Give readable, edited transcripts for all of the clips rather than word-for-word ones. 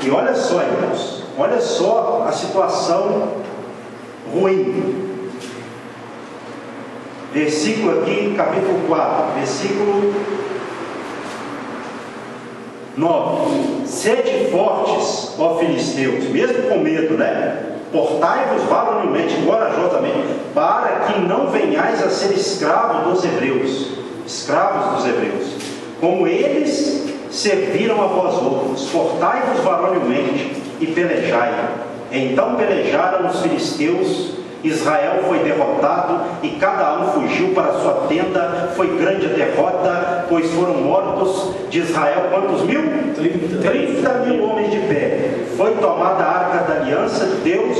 E olha só, irmãos, olha só a situação ruim. Versículo aqui, capítulo 4, versículo 9. Sede fortes, ó filisteus, mesmo com medo, né? Portai-vos varonilmente, corajosamente, para que não venhais a ser escravos dos hebreus, como eles serviram a vós outros. Portai-vos varonilmente e pelejai. Então pelejaram os filisteus. Israel foi derrotado e cada um fugiu para sua tenda. Foi grande a derrota, pois foram mortos de Israel quantos mil? 30 mil homens de pé. Foi tomada a arca da aliança de Deus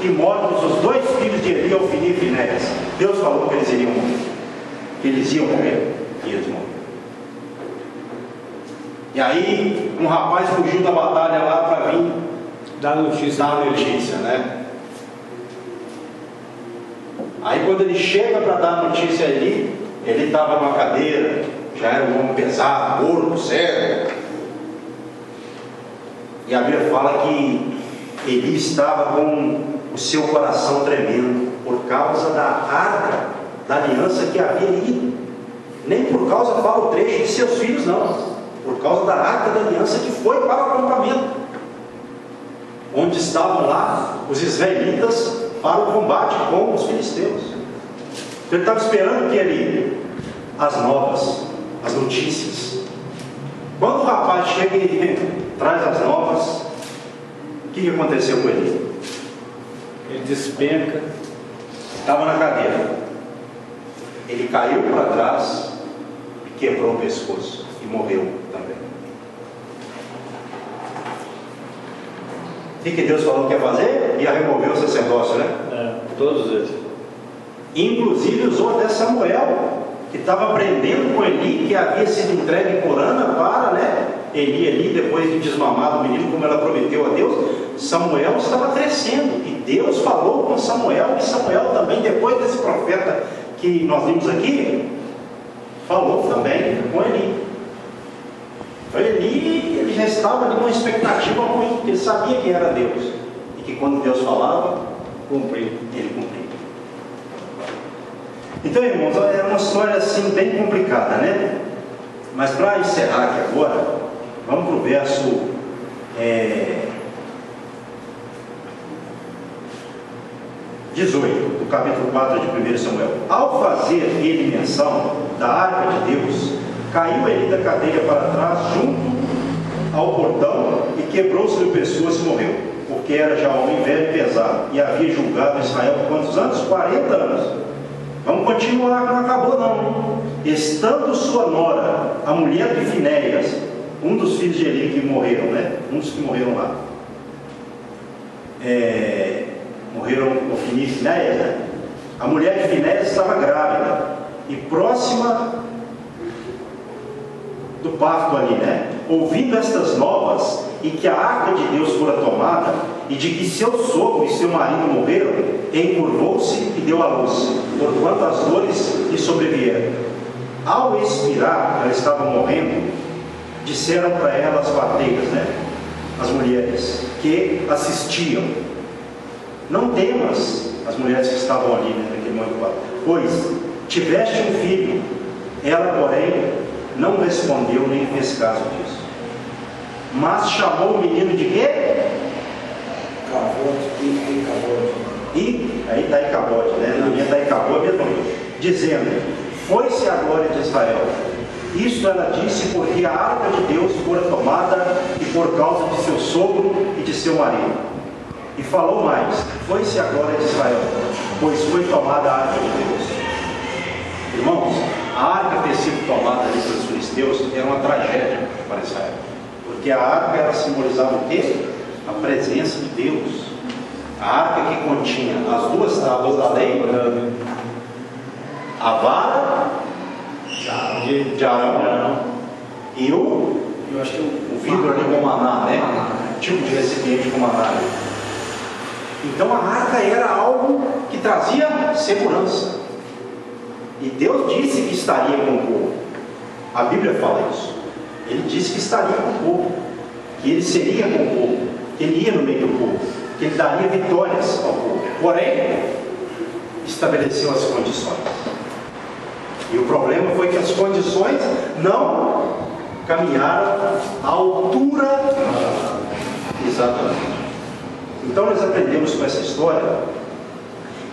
e mortos os 2 filhos de Eli, Ofni e Finéias. Deus falou que eles iriam morrer. Que eles iam morrer. E eles morreram. E aí um rapaz fugiu da batalha lá para vir dar notícia, né? Aí quando ele chega para dar a notícia ali, ele estava numa cadeira, já era um homem pesado, gordo, cego. E a Bíblia fala que ele estava com o seu coração tremendo por causa da arca da aliança que havia ido. Nem por causa, fala o trecho, de seus filhos, não. Por causa da arca da aliança que foi para o acampamento, onde estavam lá os israelitas para o combate com os filisteus. Ele estava esperando que ele, as novas, as notícias. Quando o rapaz chega e traz as novas, o que aconteceu com ele? Ele despenca, estava na cadeira, ele caiu para trás e quebrou o pescoço e morreu também. O que Deus falou que ia fazer? Ia remover o sacerdócio, né? Todos eles. Inclusive usou até Samuel, que estava aprendendo com Eli, que havia sido entregue por Ana para, né? Eli, depois de desmamado o menino, como ela prometeu a Deus. Samuel estava crescendo, e Deus falou com Samuel, e Samuel também, depois desse profeta que nós vimos aqui, falou também com Eli. Então ele já estava ali com uma expectativa ruim, porque ele sabia que era Deus, e que quando Deus falava, ele cumpria. Então, irmãos, é uma história assim bem complicada, né? Mas para encerrar aqui agora, vamos para o verso 18 do capítulo 4 de 1 Samuel. Ao fazer ele menção da arca de Deus, caiu ele da cadeira para trás junto ao portão e quebrou-se-lhe o pescoço e morreu, porque era já homem velho e pesado, e havia julgado Israel por quantos anos? 40 anos. Vamos continuar, não acabou não. Estando sua nora, a mulher de Finéias, um dos filhos de Eli que morreram, né? Um dos que morreram lá. Morreram Ofni e Finéias, né? A mulher de Finéias estava grávida e próxima do parto ali, né? Ouvindo estas novas, e que a arca de Deus fora tomada, e de que seu sogro e seu marido morreram, encurvou-se e deu à luz, porquanto as dores lhe sobrevieram. Ao expirar, ela estava morrendo, disseram para ela as parteiras, né? As mulheres que assistiam: não temas, as mulheres que estavam ali, né, naquele momento, pois tiveste um filho. Ela, porém, não respondeu nem fez caso disso, mas chamou o menino de quê? E aí está Icabode, né? Na minha está Icabode, dizendo: foi-se a glória de Israel. Isto ela disse porque a arca de Deus fora tomada, e por causa de seu sogro e de seu marido. E falou mais: foi-se a glória de Israel, pois foi tomada a arca de Deus. Irmãos, a arca ter sido tomada ali pelos filisteus era uma tragédia para Israel, porque a arca ela simbolizava o quê? A presença de Deus. A arca que continha as 2 tábuas da lei, a vara de Arão e o vidro ali com maná, né? Tipo de recipiente com maná. Então a arca era algo que trazia segurança, e Deus disse que estaria com o povo. A Bíblia fala isso. Ele disse que estaria com o povo. que ele seria com o povo, que ele ia no meio do povo, que ele daria vitórias ao povo. Porém, estabeleceu as condições. E o problema foi que as condições não caminharam à altura. Exatamente. Então nós aprendemos com essa história.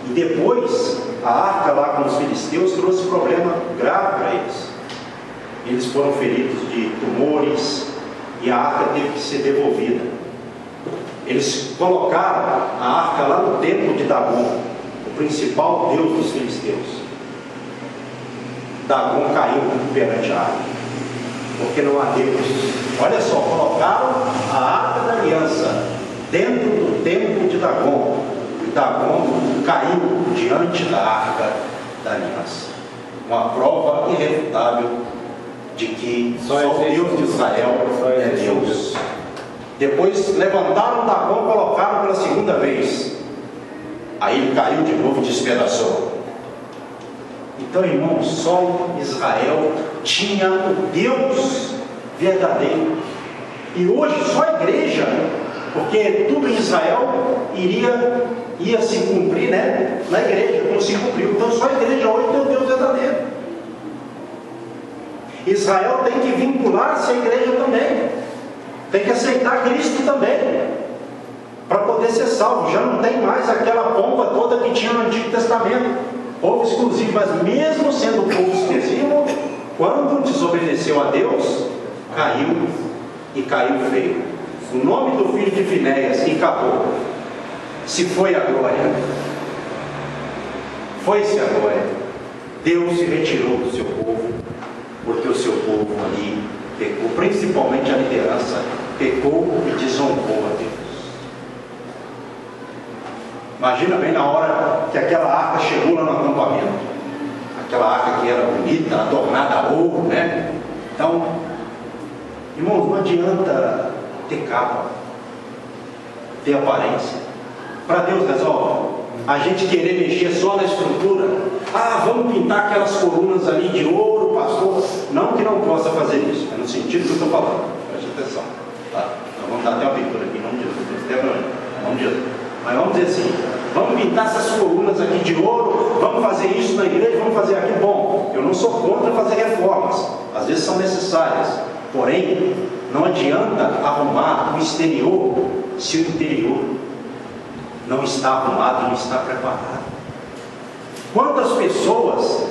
E depois, a arca lá com os filisteus trouxe problema grave para eles. Eles foram feridos de tumores e a arca teve que ser devolvida. Eles colocaram a arca lá no templo de Dagon, o principal deus dos filisteus. Dagon caiu perante a arca, porque não há Deus. Olha só, colocaram a arca da aliança dentro do templo de Dagon, e Dagon caiu diante da arca da aliança. Uma prova irrefutável de que só o Deus de Israel é Deus. Depois levantaram Dagon, colocaram pela segunda vez. Aí ele caiu de novo e despedaçou. Então, irmãos, só Israel tinha o Deus verdadeiro. E hoje só a igreja, porque tudo em Israel ia se cumprir, né? Na igreja, como se cumpriu. Então só a igreja hoje tem o Deus verdadeiro. Israel tem que vincular-se à igreja também. Tem que aceitar Cristo também, para poder ser salvo. Já não tem mais aquela pompa toda que tinha no Antigo Testamento. Povo exclusivo, mas mesmo sendo povo exclusivo, quando desobedeceu a Deus, caiu, e caiu feio. O nome do filho de Finéias, e acabou. Se foi a glória, foi-se a glória. Deus se retirou do seu povo, porque o seu povo ali pecou, principalmente a liderança, pecou e desonrou a Deus. Imagina bem na hora que aquela arca chegou lá no acampamento, aquela arca que era bonita, adornada a ouro, né? Então, irmãos, não adianta ter capa, ter aparência. Para Deus resolve. A gente querer mexer só na estrutura. Ah, vamos pintar aquelas colunas ali de ouro, pastor. Não que não possa fazer isso, é no sentido que eu estou falando. Preste atenção. Tá? Nós vamos dar até uma pintura aqui, em nome de Jesus. Em nome de Jesus. Mas vamos dizer assim, vamos pintar essas colunas aqui de ouro, vamos fazer isso na igreja, vamos fazer aqui. Bom, eu não sou contra fazer reformas, às vezes são necessárias, porém, não adianta arrumar o exterior se o interior não está arrumado, não está preparado. Quantas pessoas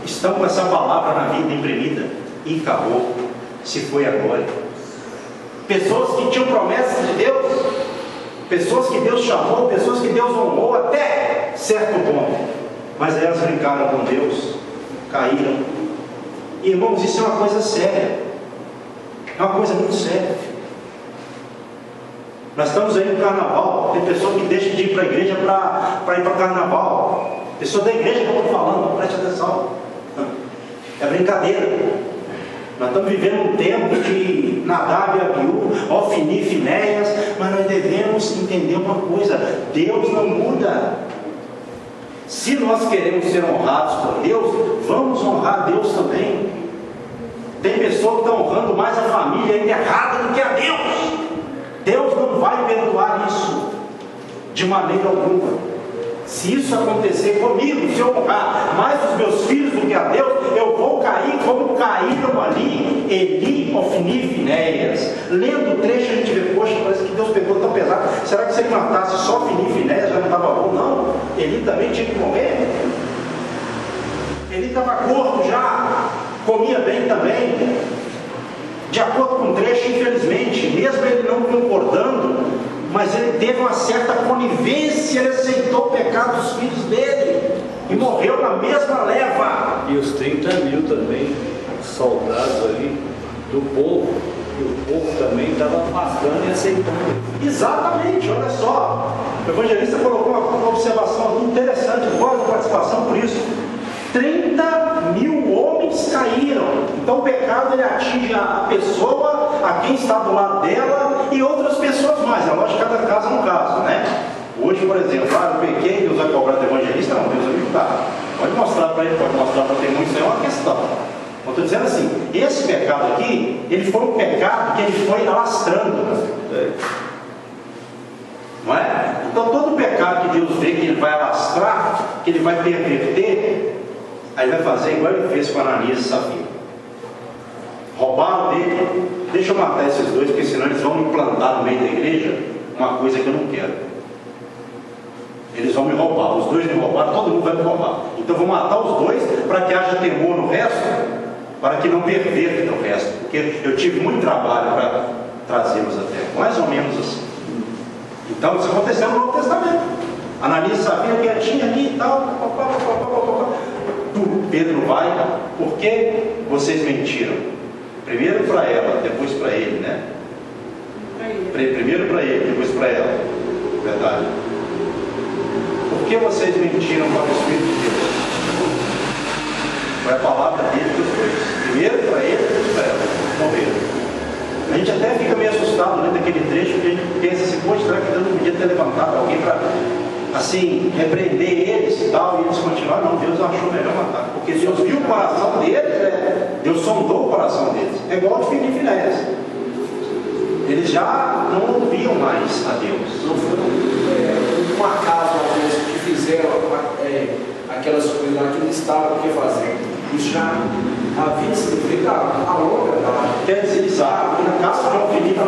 estão com essa palavra na vida imprimida e acabou, se foi a glória? Pessoas que tinham promessas de Deus, pessoas que Deus chamou, pessoas que Deus honrou até certo ponto, mas elas brincaram com Deus, caíram. Irmãos, isso é uma coisa séria, é uma coisa muito séria. Nós estamos aí no carnaval, tem pessoa que deixa de ir para a igreja para ir para o carnaval, pessoa da igreja que eu estou falando, preste atenção, é brincadeira. Nós estamos vivendo um tempo de Nadab e Abiú, Ofni e Finéias, mas nós devemos entender uma coisa: Deus não muda. Se nós queremos ser honrados por Deus, vamos honrar Deus também. Tem pessoas que estão honrando mais a família enterrada do que a Deus. Deus não vai perdoar isso de maneira alguma. Se isso acontecer comigo, se eu honrar mais os meus filhos do que a Deus, eu vou cair como caíram ali Eli, Ofni e Finéias. Lendo o trecho a gente vê, poxa, parece que Deus pegou tão pesado. Será que se ele matasse só Ofni e Finéias já não estava bom? Não, Eli também tinha que morrer. Ele estava gordo já, comia bem também. De acordo com o trecho, infelizmente, mesmo ele não concordando, mas ele teve uma certa conivência, ele aceitou o pecado dos filhos dele e morreu na mesma leva. E os 30 mil também, soldados ali do povo, e o povo também estava afastando e aceitando. Exatamente, olha só, o evangelista colocou uma observação interessante, voz de participação por isso. 30 mil homens caíram. Então o pecado ele atinge a pessoa, a quem está do lado dela e outras pessoas mais. É lógico que cada caso é um caso, né? Hoje, por exemplo, eu pequei, Deus vai cobrar do evangelista. Não, Deus vai me ajudar. Pode mostrar para ele, pode mostrar para o testemunho, isso é uma questão. Eu estou dizendo assim, esse pecado aqui, ele foi um pecado que ele foi alastrando. Não é? Então todo pecado que Deus vê que ele vai alastrar, que ele vai perverter, aí ele vai fazer igual ele fez com Ananias e Safira. Roubaram dele. Deixa eu matar esses dois, porque senão eles vão me plantar no meio da igreja uma coisa que eu não quero. Eles vão me roubar. Os dois me roubaram, todo mundo vai me roubar. Então eu vou matar os dois para que haja temor no resto, para que não perverta o resto. Porque eu tive muito trabalho para trazê-los até. Mais ou menos assim. Então isso aconteceu no Novo Testamento. Ananias sabia quietinho ali e tal. Pedro vai. Por que vocês mentiram? Primeiro para ela, depois para ele, né? Primeiro para ele, depois para ela. Verdade. Por que vocês mentiram para o Espírito de Deus? Foi a palavra dele dos dois. Primeiro para ele, depois para ela. Morreram. A gente até fica meio assustado lendo aquele trecho, porque a gente pensa assim, poxa, será que Deus não podia ter levantado alguém para, assim, repreender eles e tal, e eles continuaram? Não, Deus achou melhor matar, porque Deus viu o coração deles, Deus sondou o coração deles. É igual de Filipe e Finéias. Eles já não ouviam mais a Deus. Não foi um acaso que fizeram aquelas coisas lá que eles estavam fazendo. Isso já havia significado a longa data. Quer dizer, no caso de Alfilipe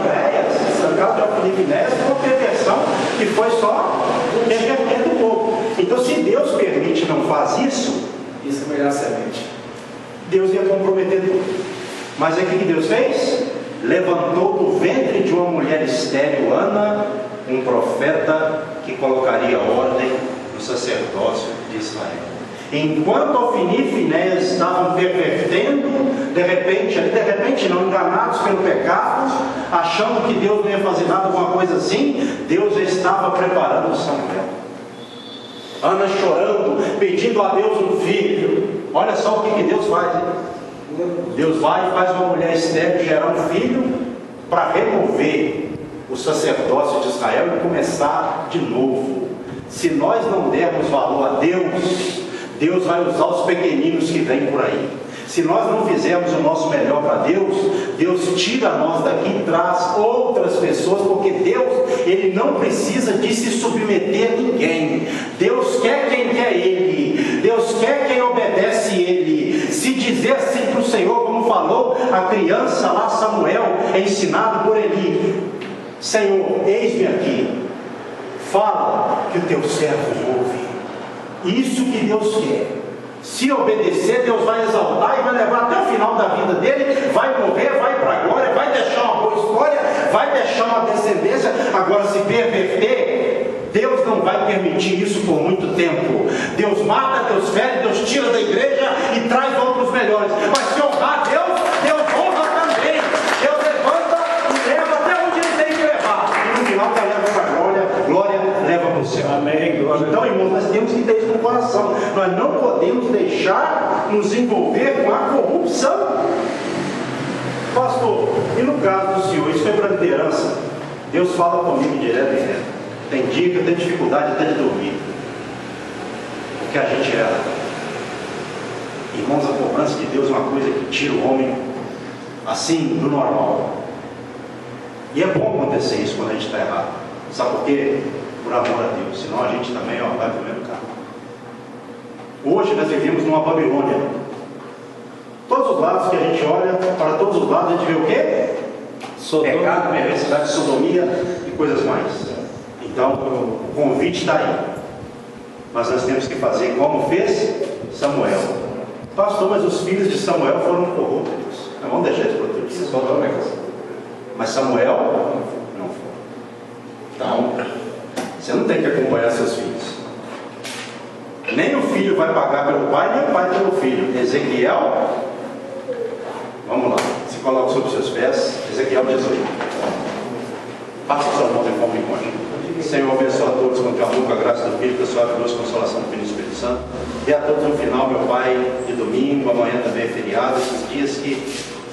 e Finéias, foi uma perversão que foi só pervertendo o povo. Então, se Deus permite não faz isso, isso é melhor semente. Deus ia comprometer tudo. Mas aí o que Deus fez? Levantou do ventre de uma mulher estéril, Ana, um profeta que colocaria ordem no sacerdócio de Israel. Enquanto Ofni e Finéias estavam pervertendo, de repente não, enganados pelo pecado, achando que Deus não ia fazer nada, alguma coisa assim, Deus já estava preparando Samuel. Ana chorando, pedindo a Deus um filho. Olha só o que Deus faz, hein? Deus vai e faz uma mulher estéril gerar um filho para remover o sacerdócio de Israel e começar de novo. Se nós não dermos valor a Deus, Deus vai usar os pequeninos que vêm por aí. Se nós não fizermos o nosso melhor para Deus, Deus tira nós daqui e traz outras pessoas, porque Deus, Ele não precisa de se submeter a ninguém. Deus quer quem quer Ele. Deus quer quem obedece Ele. Se dizer assim para o Senhor, como falou a criança lá, Samuel, ensinado por Eli: Senhor, eis-me aqui, fala que o teu servo ouve. Isso que Deus quer. Se obedecer, Deus vai exaltar e vai levar até o final da vida dele, vai morrer, vai para a glória, vai deixar uma boa história, vai deixar uma descendência. Agora, se perverter, Deus não vai permitir isso por muito tempo. Deus mata, Deus fere, Deus tira da igreja e traz outros melhores. Mas se honrar Deus, Deus honra também. Deus levanta e leva até onde Ele tem que levar. E no final vai levar para a glória, glória leva para o céu. Amém. Glória. Então, irmãos, nós temos que ter isso no coração. Nós não podemos deixar nos envolver com a corrupção. Pastor, e no caso do senhor, isso foi para liderança? Deus fala comigo direto e reto. Tem dia que eu tenho dificuldade até de dormir, porque a gente erra. Irmãos, a cobrança de Deus é uma coisa que tira o homem assim do normal. E é bom acontecer isso quando a gente está errado. Sabe por quê? Por amor a Deus. Senão a gente também vai para o mesmo carro. Hoje nós vivemos numa Babilônia. Todos os lados que a gente olha, para todos os lados a gente vê o quê? Pecado, perversidade, sodomia e coisas mais. Então o convite está aí. Mas nós temos que fazer como fez Samuel. Pastor, mas os filhos de Samuel foram corruptos. Não vamos deixar isso para outro dia. Mas Samuel não foi. Então, você não tem que acompanhar seus filhos. Nem o filho vai pagar pelo pai, nem o pai pelo filho. Ezequiel, vamos lá, se coloca sobre os seus pés. Ezequiel 18. Passa sua mão em forma de cônjuge. Senhor, abençoa a todos com teu amor, com a graça do Filho, com a sua gloriosa consolação do Filho e do Espírito Santo. E a todos no final, meu Pai, de domingo, amanhã também é feriado, esses dias que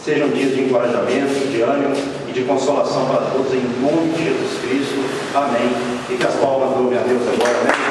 sejam dias de encorajamento, de ânimo e de consolação para todos, em nome de Jesus Cristo. Amém. E que as palmas louvem a Deus agora, amém.